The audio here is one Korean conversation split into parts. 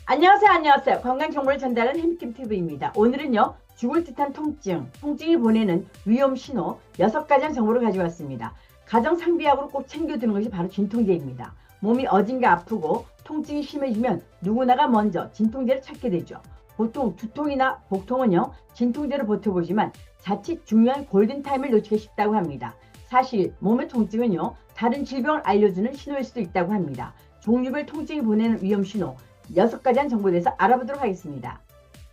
안녕하세요. 건강정보를 전달하는 햄킴TV입니다. 오늘은요, 죽을 듯한 통증이 보내는 위험 신호 6가지 정보를 가져왔습니다. 가정 상비약으로 꼭 챙겨두는 것이 바로 진통제입니다. 몸이 어딘가 아프고 통증이 심해지면 누구나가 먼저 진통제를 찾게 되죠. 보통 두통이나 복통은요, 진통제로 버텨보지만 자칫 중요한 골든타임을 놓치기 쉽다고 합니다. 사실 몸의 통증은요, 다른 질병을 알려주는 신호일 수도 있다고 합니다. 종류별 통증이 보내는 위험 신호 6가지 정보에 대해서 알아보도록 하겠습니다.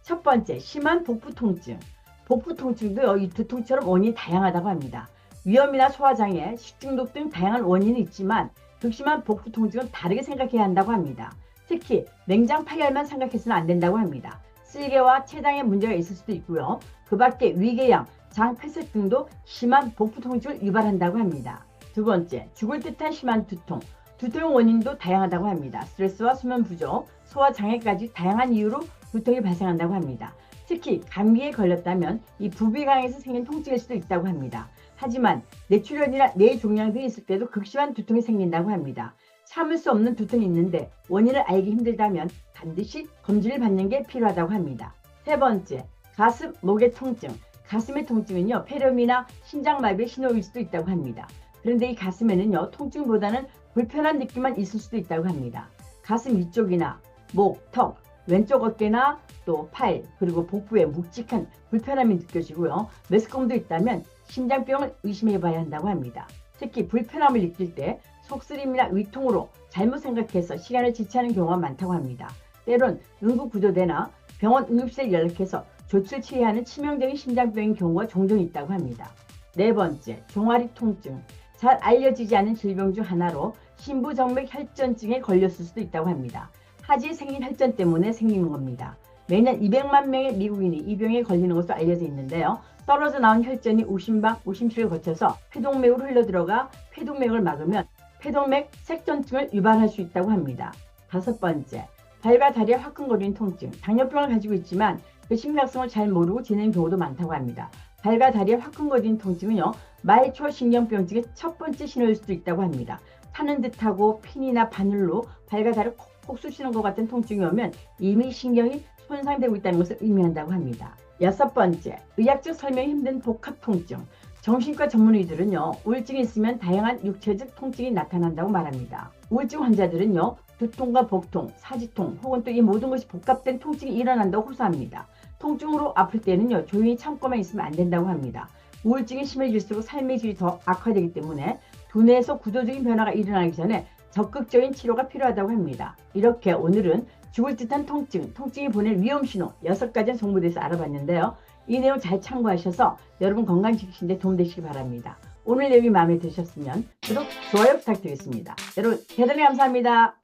첫 번째, 심한 복부 통증. 복부 통증도 이 두통처럼 원인이 다양하다고 합니다. 위염이나 소화장애, 식중독 등 다양한 원인이 있지만 극심한 복부 통증은 다르게 생각해야 한다고 합니다. 특히 냉장 파열만 생각해서는 안 된다고 합니다. 쓸개와 췌장에 문제가 있을 수도 있고요. 그 밖에 위궤양, 장 폐쇄 등도 심한 복부 통증을 유발한다고 합니다. 두 번째, 죽을 듯한 심한 두통. 두통의 원인도 다양하다고 합니다. 스트레스와 수면 부족, 소화장애까지 다양한 이유로 두통이 발생한다고 합니다. 특히 감기에 걸렸다면 이 부비강에서 생긴 통증일 수도 있다고 합니다. 하지만 뇌출혈이나 뇌종양 등이 있을 때도 극심한 두통이 생긴다고 합니다. 참을 수 없는 두통이 있는데 원인을 알기 힘들다면 반드시 검진을 받는 게 필요하다고 합니다. 세 번째, 가슴, 목의 통증. 가슴의 통증은요, 폐렴이나 심장마비의 신호일 수도 있다고 합니다. 그런데 이 가슴에는요, 통증보다는 불편한 느낌만 있을 수도 있다고 합니다. 가슴 위쪽이나 목, 턱, 왼쪽 어깨나 또 팔, 그리고 복부에 묵직한 불편함이 느껴지고요. 메스꺼움도 있다면 심장병을 의심해 봐야 한다고 합니다. 특히 불편함을 느낄 때 속쓰림이나 위통으로 잘못 생각해서 시간을 지체하는 경우가 많다고 합니다. 때론 응급구조대나 병원 응급실에 연락해서 조치를 취해야 하는 치명적인 심장병인 경우가 종종 있다고 합니다. 네 번째, 종아리 통증. 잘 알려지지 않은 질병 중 하나로 심부정맥 혈전증에 걸렸을 수도 있다고 합니다. 하지에 생긴 혈전 때문에 생기는 겁니다. 매년 200만 명의 미국인이 이 병에 걸리는 것으로 알려져 있는데요. 떨어져 나온 혈전이 우심방, 우심실을 거쳐서 폐동맥으로 흘러들어가 폐동맥을 막으면 폐동맥 색전증을 유발할 수 있다고 합니다. 다섯 번째, 발과 다리에 화끈거리는 통증. 당뇨병을 가지고 있지만 그 심각성을 잘 모르고 지내는 경우도 많다고 합니다. 발과 다리에 화끈거리는 통증은요, 말초신경병증의 첫 번째 신호일 수도 있다고 합니다. 타는 듯하고 핀이나 바늘로 발과 다리를 콕콕 쑤시는 것 같은 통증이 오면 이미 신경이 손상되고 있다는 것을 의미한다고 합니다. 여섯 번째, 의학적 설명이 힘든 복합 통증. 정신과 전문의들은요, 우울증이 있으면 다양한 육체적 통증이 나타난다고 말합니다. 우울증 환자들은요, 두통과 복통, 사지통 혹은 또 이 모든 것이 복합된 통증이 일어난다고 호소합니다. 통증으로 아플 때는요, 조용히 참고만 있으면 안 된다고 합니다. 우울증이 심해질수록 삶의 질이 더 악화되기 때문에 두뇌에서 구조적인 변화가 일어나기 전에 적극적인 치료가 필요하다고 합니다. 이렇게 오늘은 죽을 듯한 통증이 보낼 위험 신호 6가지 정보에 대해서 알아봤는데요. 이 내용 잘 참고하셔서 여러분 건강 지키시는 데 도움되시기 바랍니다. 오늘 내용이 마음에 드셨으면 구독, 좋아요 부탁드리겠습니다. 여러분 대단히 감사합니다.